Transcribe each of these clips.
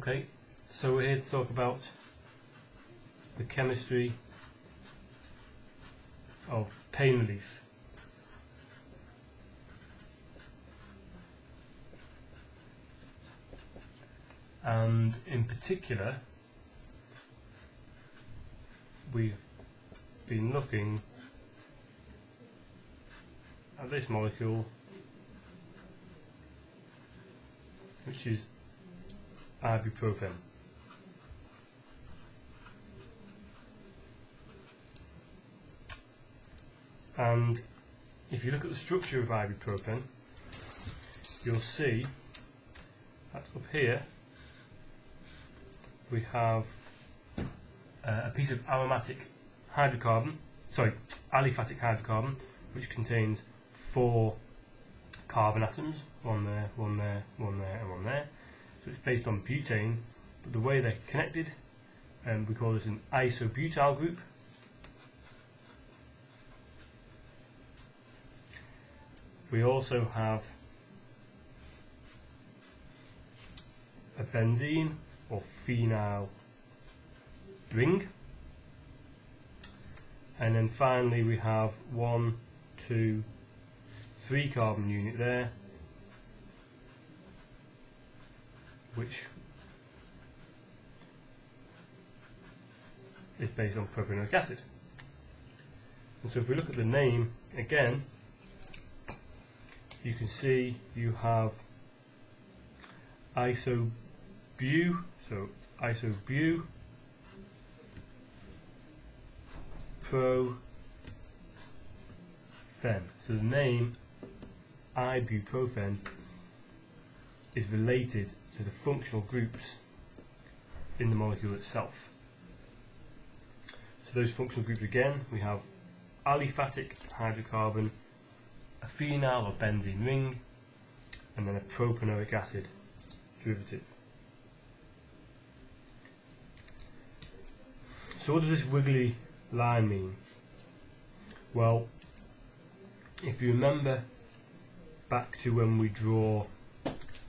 Okay, so we're here to talk about the chemistry of pain relief. And in particular, we've been looking at this molecule, which is ibuprofen. And if you look at the structure of ibuprofen, you'll see that up here we have a piece of aliphatic hydrocarbon, which contains 4 carbon atoms, one there, one there, one there, and one there. So it's based on butane, but the way they're connected, we call this an isobutyl group. We also have a benzene or phenyl ring, and then finally we have 1, 2, 3 carbon unit there, which is based on propanoic acid. And so if we look at the name again, you can see you have isobu, so isobu, profen. So the name ibuprofen is related to the functional groups in the molecule itself. So those functional groups again, we have aliphatic hydrocarbon, a phenyl or benzene ring, and then a propanoic acid derivative. So what does this wiggly line mean? Well, if you remember back to when we draw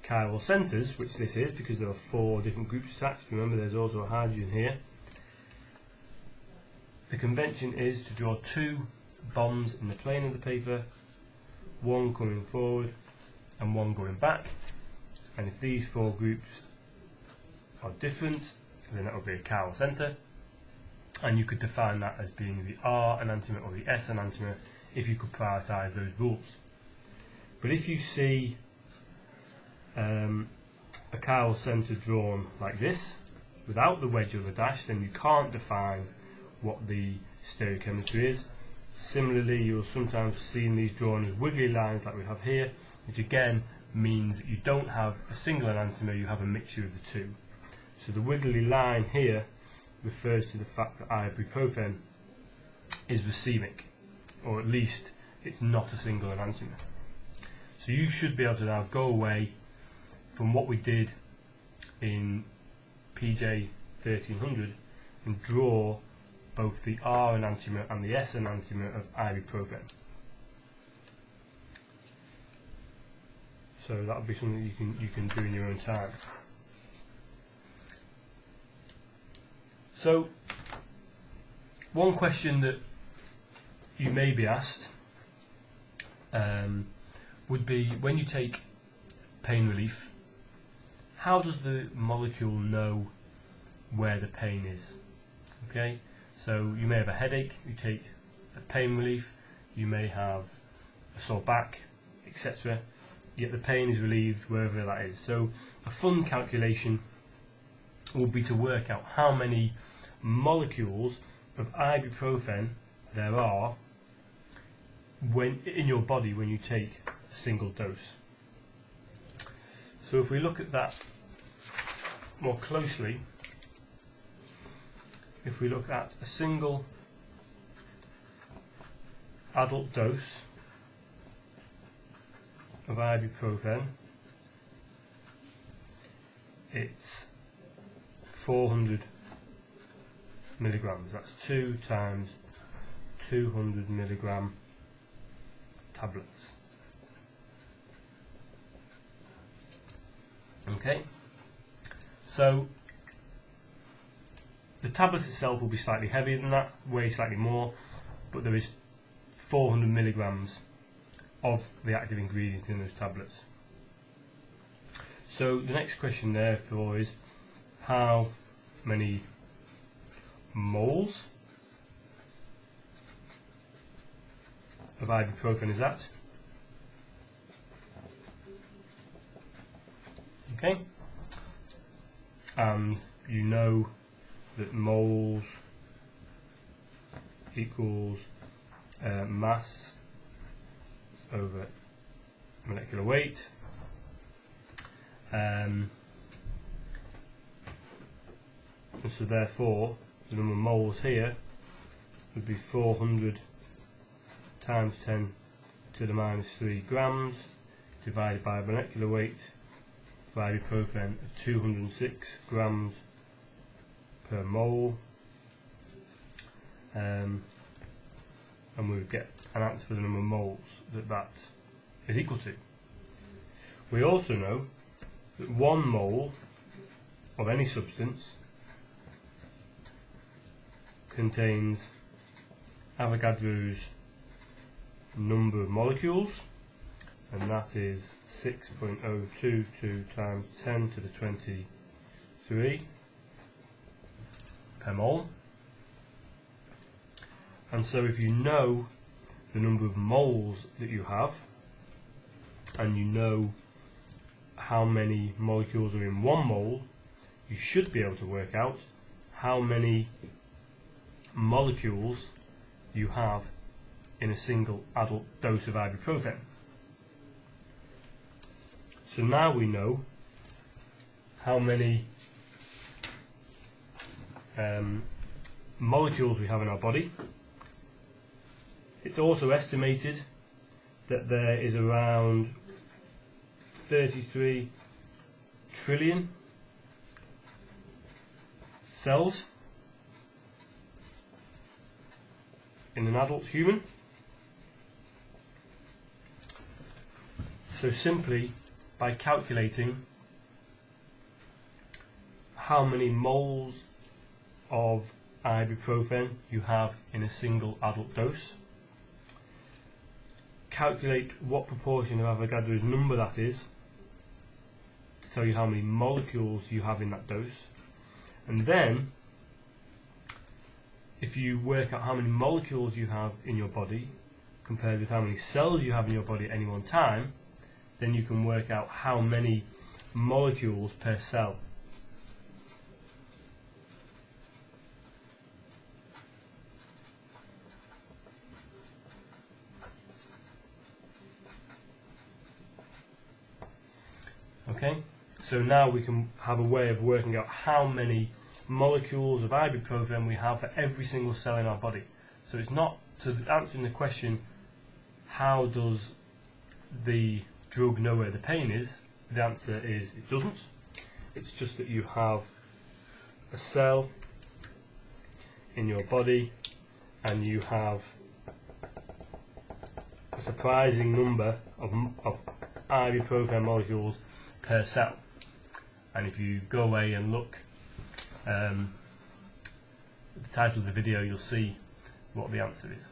chiral centres, which this is because there are 4 different groups attached, remember there's also a hydrogen here. The convention is to draw 2 bonds in the plane of the paper, 1 coming forward and 1 going back, and if these 4 groups are different, then that will be a chiral centre, and you could define that as being the R enantiomer or the S enantiomer if you could prioritise those rules. But if you see a chiral centre drawn like this, without the wedge or the dash, then you can't define what the stereochemistry is. Similarly, you'll sometimes see these drawn as wiggly lines like we have here, which again means that you don't have a single enantiomer, you have a mixture of the 2. So the wiggly line here refers to the fact that ibuprofen is racemic, or at least it's not a single enantiomer. So you should be able to now go away from what we did in PJ1300 and draw both the R enantiomer and the S enantiomer of ibuprofen. So that would be something you can do in your own time. So one question that you may be asked would be, when you take pain relief, how does the molecule know where the pain is? Okay, so you may have a headache, you take a pain relief, you may have a sore back, etc. Yet the pain is relieved wherever that is. So a fun calculation will be to work out how many molecules of ibuprofen there are in your body when you take a single dose. So if we look at that more closely, if we look at a single adult dose of ibuprofen, it's 400 milligrams. That's 2 times 200 milligram tablets. Okay, So the tablet itself will be slightly heavier than that, weigh slightly more, but there is 400 milligrams of the active ingredient in those tablets. So the next question therefore is, how many moles of ibuprofen is that? Okay, and you know that moles equals mass over molecular weight. And so therefore the number of moles here would be 400 times 10 to the minus 3 grams divided by molecular weight for ibuprofen of 206 grams per mole, and we would get an answer for the number of moles that is equal to. We also know that 1 mole of any substance contains Avogadro's number of molecules, and that is 6.022 times 10 to the 23 per mole. And so if you know the number of moles that you have, and you know how many molecules are in 1 mole, you should be able to work out how many molecules you have in a single adult dose of ibuprofen. So now we know how many molecules we have in our body. It's also estimated that there is around 33 trillion cells in an adult human. So simply by calculating how many moles of ibuprofen you have in a single adult dose, calculate what proportion of Avogadro's number that is to tell you how many molecules you have in that dose, and then if you work out how many molecules you have in your body compared with how many cells you have in your body at any one time, then you can work out how many molecules per cell. Okay, so now we can have a way of working out how many molecules of ibuprofen we have for every single cell in our body. So it's not, so answering the question, how does the drug know where the pain is, the answer is it doesn't. It's just that you have a cell in your body and you have a surprising number of ibuprofen molecules per cell. And if you go away and look at the title of the video, you'll see what the answer is.